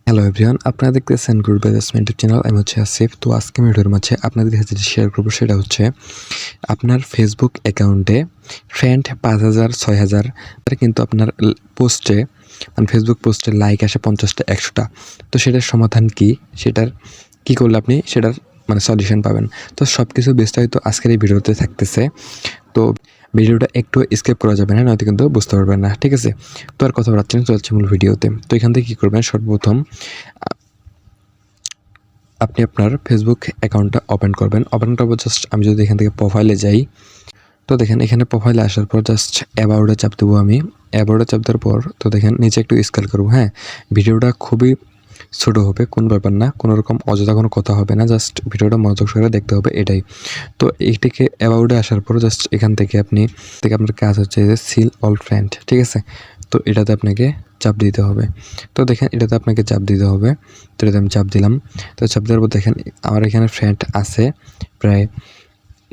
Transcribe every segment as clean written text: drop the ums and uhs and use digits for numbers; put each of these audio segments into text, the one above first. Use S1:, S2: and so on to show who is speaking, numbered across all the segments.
S1: Hello everyone, আপনারা দেখতেছেন group investment channel. আমি হচ্ছে আসিফ। তো আজকে ভিডিওর মাঝে আপনাদের কাছে যেটা শেয়ার করবো সেটা হচ্ছে আপনার ফেসবুক অ্যাকাউন্টে ফ্রেন্ড 5,000 6,000 কিন্তু আপনার পোস্টে মানে ফেসবুক পোস্টে লাইক আসে 50টা 100টা। তো সেটার সমাধান কি, সেটার কি করলে আপনি সেটার মানে সলিউশন পাবেন। তো সব কিছু বিস্তারিত আজকের এই ভিডিওতে থাকতেছে। তো ভিডিওটা একটু স্কিপ করা যাবে না, নয়তো কিন্তু বুঝতে পারবেন না, ঠিক আছে? তো আর কথা বাড়াচ্ছি না, চলছে মূল ভিডিওতে। তো এখান থেকে কী করবেন, সর্বপ্রথম আপনি আপনার ফেসবুক অ্যাকাউন্টটা ওপেন করবেন। ওপেন করবো জাস্ট আমি যদি এখান থেকে প্রোফাইলে যাই, তো দেখেন এখানে প্রোফাইলে আসার পর জাস্ট অ্যাবাউটে চাপ দেবো আমি। অ্যাবাউটে চাপ দেওয়ার পর তো দেখেন নিচে একটু স্ক্রল করবো। হ্যাঁ, ভিডিওটা খুবই ছোটো হবে, কোনো ব্যাপার না, কোনো রকম অযথা কোনো কথা হবে না, জাস্ট ভিডিওটা মনোযোগ সহকারে দেখতে হবে, এটাই। তো এইটাকে অ্যাবাউটে আসার পর জাস্ট এখান থেকে আপনার কাজ হচ্ছে যে সিল অল ফ্রেন্ড, ঠিক আছে? তো এটাতে আপনাকে চাপ দিতে হবে। তো দেখেন এটাতে আপনাকে চাপ দিতে হবে। তো এটাতে আমি চাপ দিলাম। তো চাপ দেওয়ার পর দেখেন আমার এখানে ফ্রেন্ড আছে প্রায়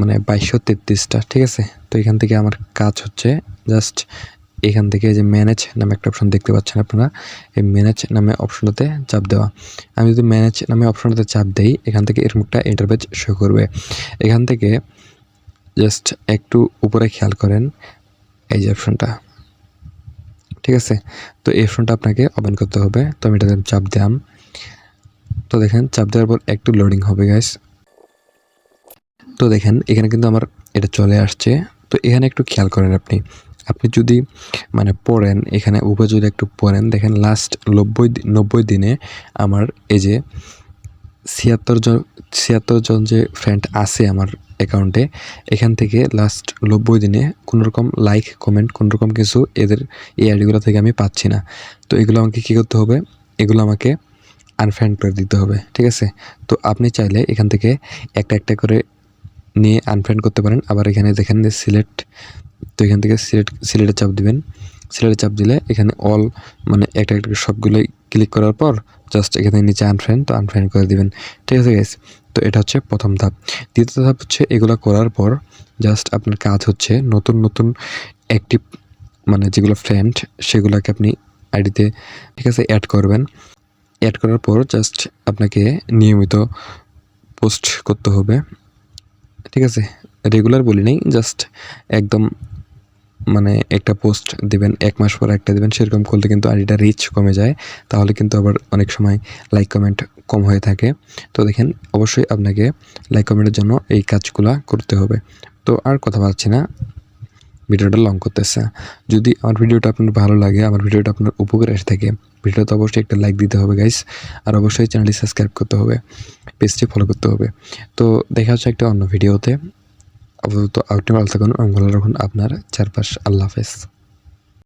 S1: মানে 2233টা, ঠিক আছে? তো এখান থেকে আমার কাজ হচ্ছে জাস্ট এখান থেকে যে ম্যানেজ নামে একটা অপশন দেখতে পাচ্ছেন আপনারা, এই ম্যানেজ নামে অপশনটাতে চাপ দেওয়া। আমি যদি ম্যানেজ নামে অপশনটাতে চাপ দেই, এখান থেকে এরকম একটা ইন্টারফেস শো করবে। এখান থেকে জাস্ট একটু উপরে খেয়াল করেন এই যে অপশনটা, ঠিক আছে? তো এই অপশনটা আপনাকে ওপেন করতে হবে। তো আমি এটাতে চাপ দিলাম। তো দেখেন চাপ দেওয়ার পর একটু লোডিং হবে গাইস। তো দেখেন এখানে কিন্তু আমার এটা চলে আসছে। তো এখানে একটু খেয়াল করেন আপনি যদি মানে পড়েন, এখানে উপরে যদি একটু পড়েন, দেখেন লাস্ট 90 দিনে আমার এই যে 76 জন যে ফ্রেন্ড আছে আমার অ্যাকাউন্টে, এখান থেকে লাস্ট 90 দিনে কোনোরকম লাইক কমেন্ট কোনোরকম কিছু এদের এই আইডিগুলো থেকে আমি পাচ্ছি না। তো এগুলো আমাকে কী করতে হবে, এগুলো আমাকে আনফ্রেন্ড করে দিতে হবে, ঠিক আছে? তো আপনি চাইলে এখান থেকে একটা করে নিয়ে আনফ্রেন্ড করতে পারেন। আবার এখানে দেখেন যে সিলেক্ট, তো এখান থেকে সিলেটে চাপ দিবেন। সিলেটে চাপ দিলে এখানে অল মানে একটা করে সবগুলোই ক্লিক করার পর জাস্ট এখানে নিচে আনফ্রেন্ড, তো আনফ্রেন্ড করে দিবেন, ঠিক আছে গাইস? তো এটা হচ্ছে প্রথম ধাপ। দ্বিতীয় ধাপ হচ্ছে এগুলো করার পর জাস্ট আপনার কাজ হচ্ছে নতুন অ্যাক্টিভ মানে যেগুলো ফ্রেন্ড সেগুলোকে আপনি আইডিতে, ঠিক আছে, অ্যাড করবেন। অ্যাড করার পর জাস্ট আপনাকে নিয়মিত পোস্ট করতে হবে, ঠিক আছে? রেগুলার বলি নাই, জাস্ট একদম মানে একটা পোস্ট দিবেন, 1 মাস পর একটা দিবেন, সেরকম করলে কিন্তু আইডিটা রিচ কমে যায়। তাহলে কিন্তু আবার অনেক সময় লাইক কমেন্ট কম হয়ে থাকে। তো দেখেন অবশ্যই আপনাকে লাইক কমেন্টের জন্য এই কাজগুলা করতে হবে। তো আর কথা বলছি না, ভিডিওটা লং করতেছে। যদি আমার ভিডিওটা আপনার ভালো লাগে, আমার ভিডিওটা আপনার উপকারে এসে থাকে, ভিডিওতে অবশ্যই একটা লাইক দিতে হবে গাইস। আর অবশ্যই চ্যানেলটি সাবস্ক্রাইব করতে হবে, পেজটি ফলো করতে হবে। তো দেখা হচ্ছে একটা অন্য ভিডিওতে। আপাতত আপনি ভালো থাকুন এবং ভালো রাখুন আপনার চারপাশ। আল্লাহ হাফেজ।